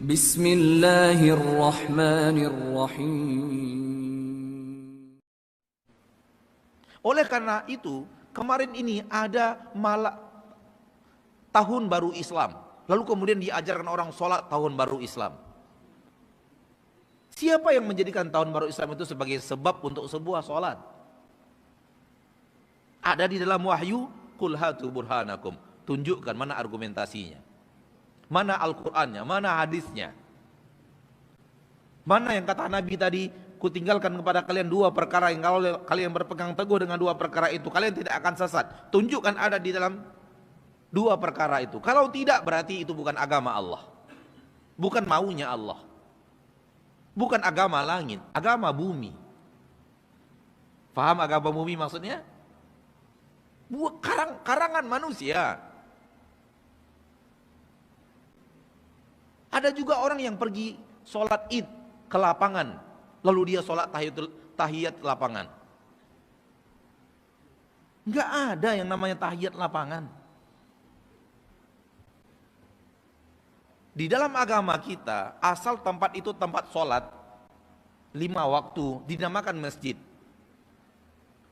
Bismillahirrahmanirrahim. Oleh karena itu, kemarin ini ada tahun baru Islam. Lalu kemudian diajarkan orang sholat tahun baru Islam. Siapa yang menjadikan tahun baru Islam itu sebagai sebab untuk sebuah sholat? Ada di dalam wahyu, qul hatu burhanakum. Tunjukkan mana argumentasinya, mana Al-Qur'annya, mana hadisnya. Mana yang kata Nabi tadi, kutinggalkan kepada kalian dua perkara yang kalau kalian berpegang teguh dengan dua perkara itu, kalian tidak akan sesat. Tunjukkan ada di dalam dua perkara itu. Kalau tidak, berarti itu bukan agama Allah, bukan maunya Allah, bukan agama langit, agama bumi. Faham agama bumi maksudnya? Karangan manusia. Ada juga orang yang pergi sholat id ke lapangan, lalu dia sholat tahiyat lapangan. Enggak ada yang namanya tahiyat lapangan. Di dalam agama kita, asal tempat itu tempat sholat 5 waktu dinamakan masjid.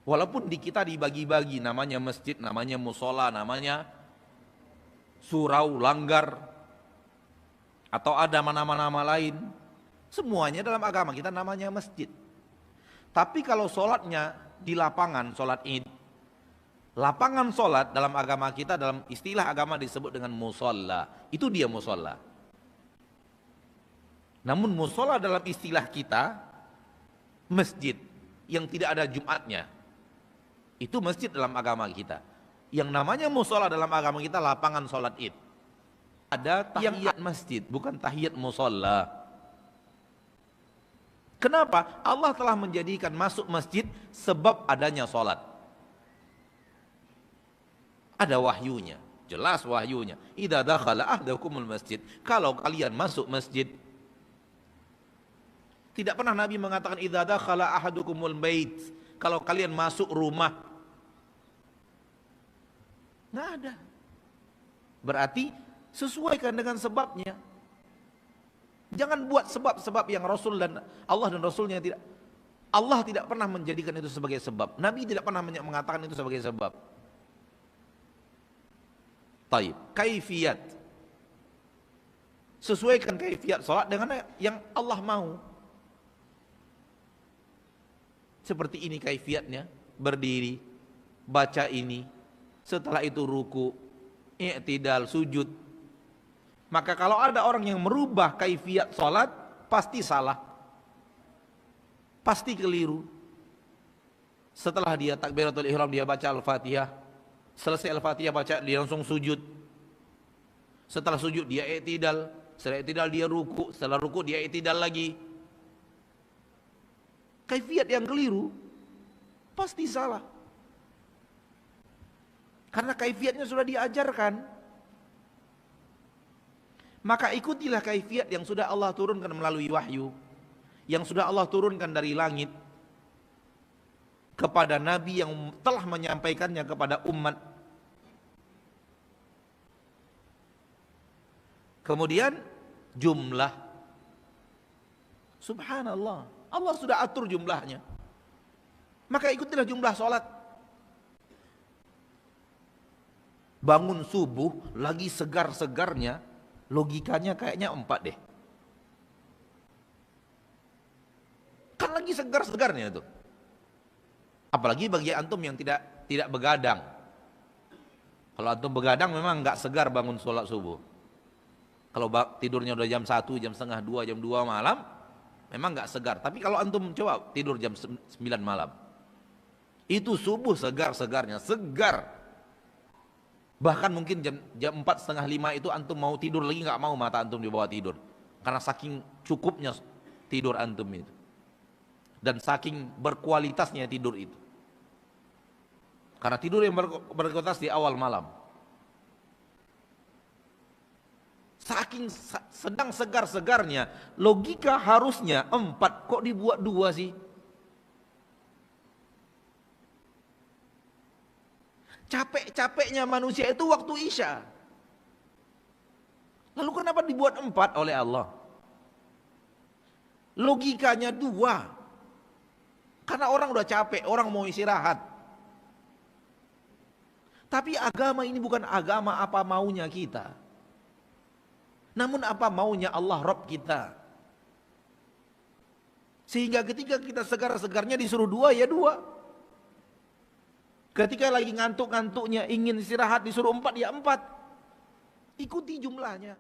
Walaupun di kita dibagi-bagi, namanya masjid, namanya musola, namanya surau, langgar, atau ada nama-nama lain. Semuanya dalam agama kita namanya masjid. Tapi kalau sholatnya di lapangan, sholat id, lapangan sholat dalam agama kita, dalam istilah agama disebut dengan musola. Itu dia musola. Namun musola dalam istilah kita, masjid yang tidak ada Jumatnya, itu masjid dalam agama kita. Yang namanya musola dalam agama kita lapangan sholat id. Ada tahiyat masjid, bukan tahiyat musola. Kenapa? Allah telah menjadikan masuk masjid sebab adanya sholat. Ada wahyunya, jelas wahyunya. Idza dakhala ahdakumul masjid, kalau kalian masuk masjid. Tidak pernah Nabi mengatakan idza dakhala ahadukumul bait, kalau kalian masuk rumah. Nggak ada. Berarti sesuaikan dengan sebabnya. Jangan buat sebab-sebab yang Rasul dan Allah dan Rasulnya tidak. Allah tidak pernah menjadikan itu sebagai sebab. Nabi tidak pernah mengatakan itu sebagai sebab. Taib, kaifiyat. Sesuaikan kaifiyat salat dengan yang Allah mau. Seperti ini kaifiyatnya, berdiri, baca ini, setelah itu ruku, i'tidal, sujud. Maka kalau ada orang yang merubah kaifiyat salat, pasti salah, pasti keliru. Setelah dia takbiratul ihram, dia baca Al-Fatihah. Selesai Al-Fatihah baca, dia langsung sujud. Setelah sujud dia i'tidal, setelah i'tidal dia ruku, setelah ruku dia i'tidal lagi. Kaifiyat yang keliru pasti salah. Karena kaifiatnya sudah diajarkan. Maka ikutilah kaifiat yang sudah Allah turunkan melalui wahyu, yang sudah Allah turunkan dari langit kepada Nabi yang telah menyampaikannya kepada umat. Kemudian jumlah, subhanallah, Allah sudah atur jumlahnya. Maka ikutilah jumlah sholat. Bangun subuh lagi segar-segarnya, logikanya kayaknya 4 deh. Kan lagi segar-segarnya itu. Apalagi bagi antum yang tidak begadang. Kalau antum begadang memang nggak segar bangun sholat subuh. Kalau tidurnya udah jam 1, jam setengah 2, jam 2 malam, memang nggak segar. Tapi kalau antum coba tidur jam 9 malam, itu subuh segar-segarnya, segar. Bahkan mungkin jam 4, setengah 5 itu antum mau tidur lagi nggak mau, mata antum dibawa tidur. Karena saking cukupnya tidur antum itu. Dan saking berkualitasnya tidur itu. Karena tidur yang berkualitas di awal malam. Saking sedang segar-segarnya, logika harusnya 4, kok dibuat 2 sih? Capek-capeknya manusia itu waktu Isya. Lalu kenapa dibuat 4 oleh Allah? Logikanya dua. Karena orang udah capek, orang mau istirahat. Tapi agama ini bukan agama apa maunya kita. Namun apa maunya Allah Rabb kita. Sehingga ketika kita segar-segarnya disuruh dua, ya dua. Ketika lagi ngantuk-ngantuknya ingin istirahat disuruh 4, ya 4. Ikuti jumlahnya.